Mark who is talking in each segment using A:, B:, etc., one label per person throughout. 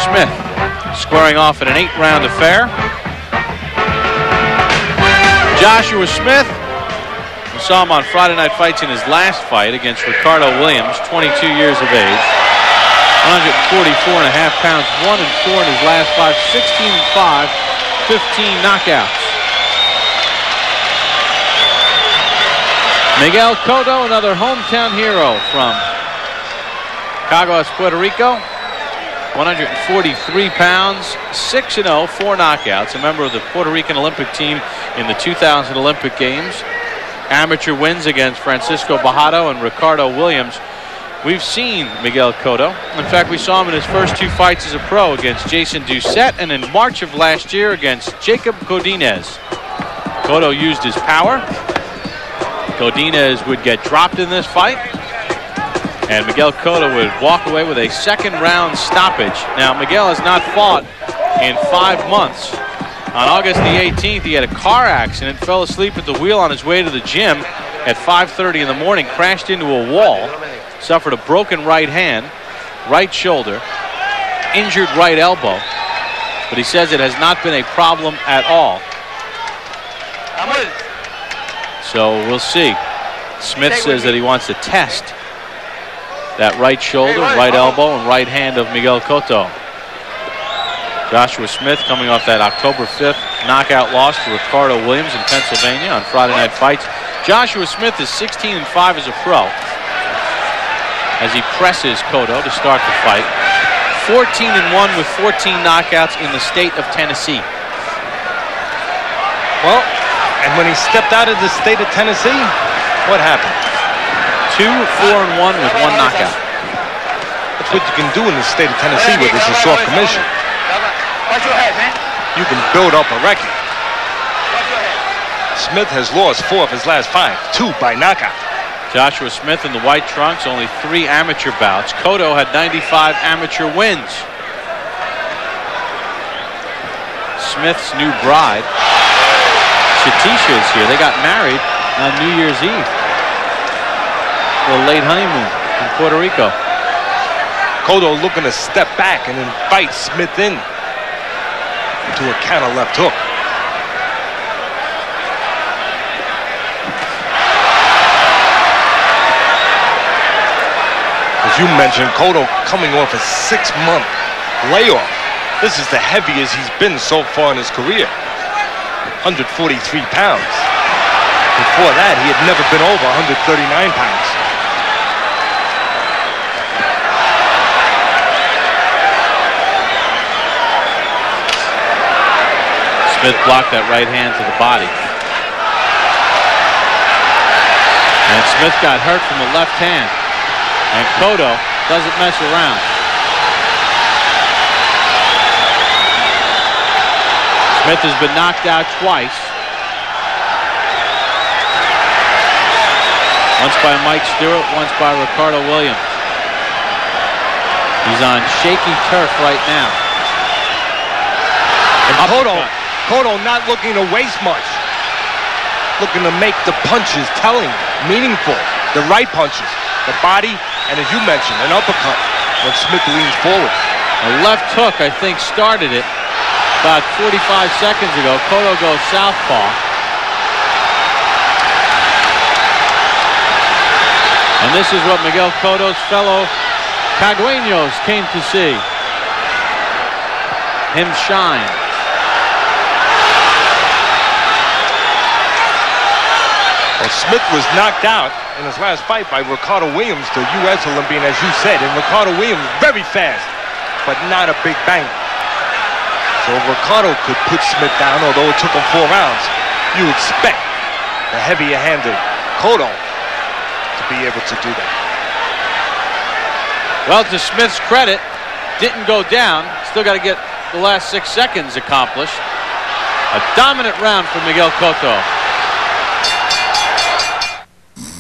A: Smith squaring off in an 8-round affair. Joshua Smith, we saw him on Friday Night Fights in his last fight against Ricardo Williams, 22 years of age. 144.5 pounds, 1-4 in his last five, 16-5, 15 knockouts. Miguel Cotto, another hometown hero from Caguas, Puerto Rico. 143 pounds, 6-0, 4 knockouts. A member of the Puerto Rican Olympic team in the 2000 Olympic Games. Amateur wins against Francisco Bajado and Ricardo Williams. We've seen Miguel Cotto. In fact, we saw him in his first 2 fights as a pro against Jason Doucette and in March of last year against Jacob Godinez. Cotto used his power. Godinez would get dropped in this fight, and Miguel Cotto would walk away with a 2nd-round stoppage. Now, Miguel has not fought in 5 months. On August the 18th, he had a car accident, fell asleep at the wheel on his way to the gym at 5:30 in the morning, crashed into a wall, suffered a broken right hand, right shoulder, injured right elbow, but he says it has not been a problem at all. So we'll see. Smith says that he wants to test that right shoulder, right elbow, and right hand of Miguel Cotto. Joshua Smith coming off that October 5th knockout loss to Ricardo Williams in Pennsylvania on Friday Night Fights. Joshua Smith is 16-5 as a pro as he presses Cotto to start the fight. 14-1 with 14 knockouts in the state of Tennessee.
B: Well, and when he stepped out of the state of Tennessee, what happened?
A: 2-4-1 with 1 knockout.
B: That's what you can do in the state of Tennessee where there's a soft commission. You can build up a record. Smith has lost 4 of his last 5, 2 by knockout.
A: Joshua Smith in the white trunks, only 3 amateur bouts. Cotto had 95 amateur wins. Smith's new bride, Shatisha, is here. They got married on New Year's Eve. A late honeymoon in Puerto Rico.
B: Cotto looking to step back and invite Smith in to a counter left hook. As you mentioned, Cotto coming off a 6-month layoff. This is the heaviest he's been so far in his career. 143 pounds. Before that, he had never been over 139 pounds.
A: Smith blocked that right hand to the body. And Smith got hurt from the left hand. And Cotto doesn't mess around. Smith has been knocked out twice. Once by Mike Stewart, once by Ricardo Williams. He's on shaky turf right now.
B: And Cotto not looking to waste much. Looking to make the punches telling, meaningful. The right punches, the body, and as you mentioned, an uppercut when Smith leans forward.
A: A left hook, I think, started it about 45 seconds ago. Cotto goes southpaw. And this is what Miguel Cotto's fellow Cagueños came to see him shine.
B: Well, Smith was knocked out in his last fight by Ricardo Williams, the U.S. Olympian, as you said. And Ricardo Williams, very fast, but not a big bang. So if Ricardo could put Smith down, although it took him 4 rounds, you expect the heavier-handed Cotto to be able to do that.
A: Well, to Smith's credit, didn't go down. Still got to get the last 6 seconds accomplished. A dominant round for Miguel Cotto.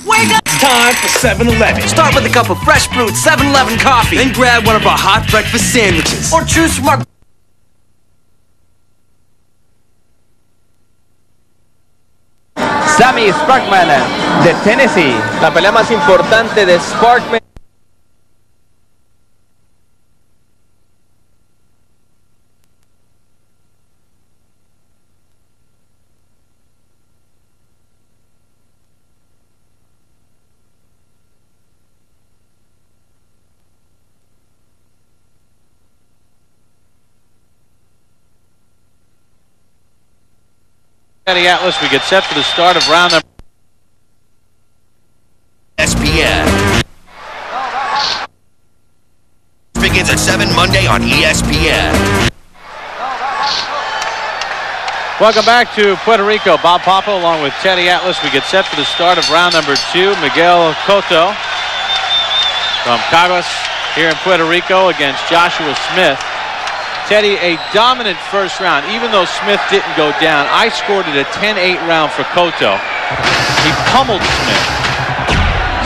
C: Wake up! Time for 7-Eleven. Start with a cup of fresh brewed 7-Eleven coffee. Then grab one of our hot breakfast sandwiches. Or choose from our...
D: Sammy Sparkman de Tennessee. La pelea más importante de Sparkman.
A: Teddy Atlas, we get set for the start of round number.
E: ESPN. Begins at 7 Monday on ESPN.
A: Welcome back to Puerto Rico. Bob Papa along with Teddy Atlas. We get set for the start of round number 2. Miguel Cotto from Caguas here in Puerto Rico against Joshua Smith. Teddy, a dominant first round. Even though Smith didn't go down, I scored it a 10-8 round for Cotto. He pummeled Smith.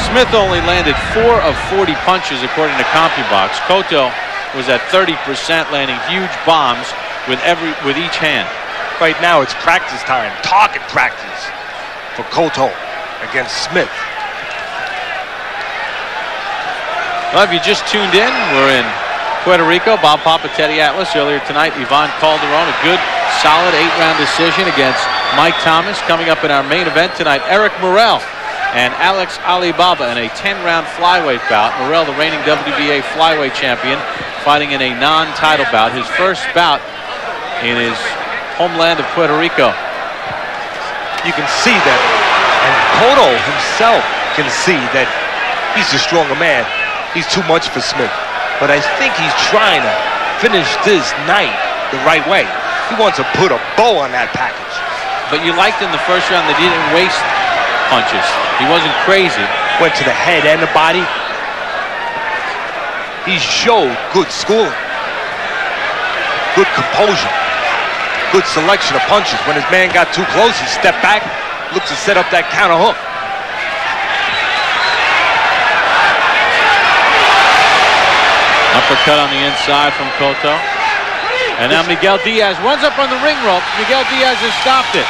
A: Smith only landed 4 of 40 punches according to CompuBox. Cotto was at 30%, landing huge bombs with each hand.
B: Right now it's practice time, target practice for Cotto against Smith.
A: Well, if you just tuned in, we're in Puerto Rico. Bob Papa, Teddy Atlas. Earlier tonight, Ivan Calderon, a good, solid 8-round decision against Mike Thomas. Coming up in our main event tonight, Eric Morrell and Alex Alibaba in a 10-round flyweight bout. Morrell, the reigning WBA flyweight champion, fighting in a non-title bout. His first bout in his homeland of Puerto Rico.
B: You can see that, and Cotto himself can see that he's the stronger man. He's too much for Smith. But I think he's trying to finish this night the right way. He wants to put a bow on that package.
A: But you liked in the first round that he didn't waste punches. He wasn't crazy.
B: Went to the head and the body. He showed good schooling, good composure, good selection of punches. When his man got too close, he stepped back, looked to set up that counter hook.
A: Uppercut on the inside from Cotto. And now Miguel Diaz runs up on the ring rope. Miguel Diaz has stopped it.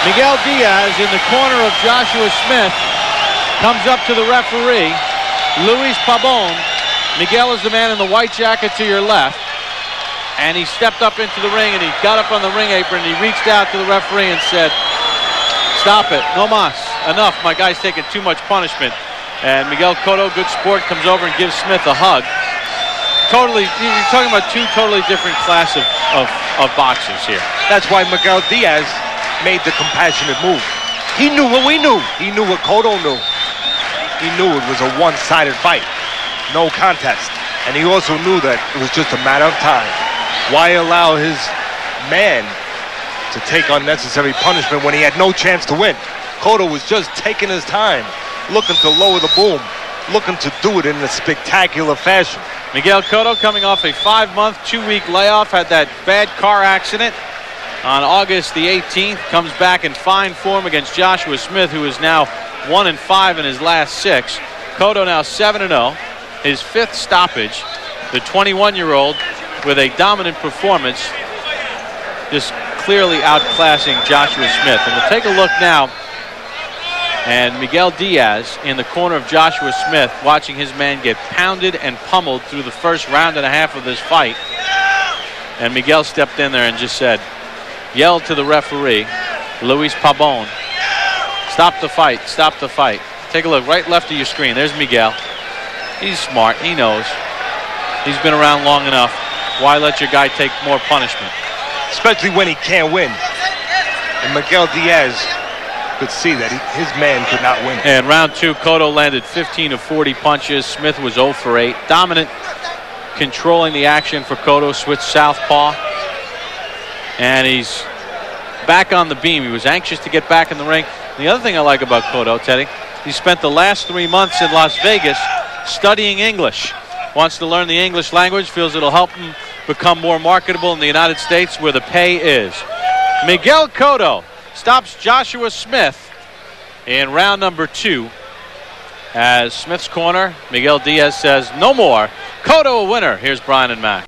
A: Miguel Diaz in the corner of Joshua Smith comes up to the referee, Luis Pabon. Miguel is the man in the white jacket to your left. And he stepped up into the ring and he got up on the ring apron and he reached out to the referee and said, "Stop it, no mas, enough, my guy's taking too much punishment." And Miguel Cotto, good sport, comes over and gives Smith a hug. Totally, you're talking about two totally different class of boxers here.
B: That's why Miguel Diaz made the compassionate move. He knew what we knew. He knew what Cotto knew. He knew it was a one-sided fight, no contest. And he also knew that it was just a matter of time. Why allow his man to take unnecessary punishment when he had no chance to win? Cotto was just taking his time, looking to lower the boom, looking to do it in a spectacular fashion.
A: Miguel Cotto coming off a 5-month, 2-week layoff, had that bad car accident on August the 18th, comes back in fine form against Joshua Smith, who is now 1-5 in his last 6. Cotto now 7-0, his 5th stoppage. The 21-year-old with a dominant performance, just clearly outclassing Joshua Smith. And we'll take a look now. And Miguel Diaz in the corner of Joshua Smith, watching his man get pounded and pummeled through the first round and a half of this fight. And Miguel stepped in there and just said, yelled to the referee, Luis Pabon, "Stop the fight, stop the fight." Take a look, right left of your screen. There's Miguel. He's smart, he knows. He's been around long enough. Why let your guy take more punishment?
B: Especially when he can't win. And Miguel Diaz could see that his man could not win.
A: And round 2, Cotto landed 15 of 40 punches. Smith was 0 for 8. Dominant, controlling the action for Cotto. Switched southpaw. And he's back on the beam. He was anxious to get back in the ring. The other thing I like about Cotto, Teddy, he spent the last 3 months in Las Vegas studying English. Wants to learn the English language, feels it'll help him become more marketable in the United States where the pay is. Miguel Cotto stops Joshua Smith in round number 2. As Smith's corner, Miguel Diaz says, "No more." Cotto a winner. Here's Brian and Mac.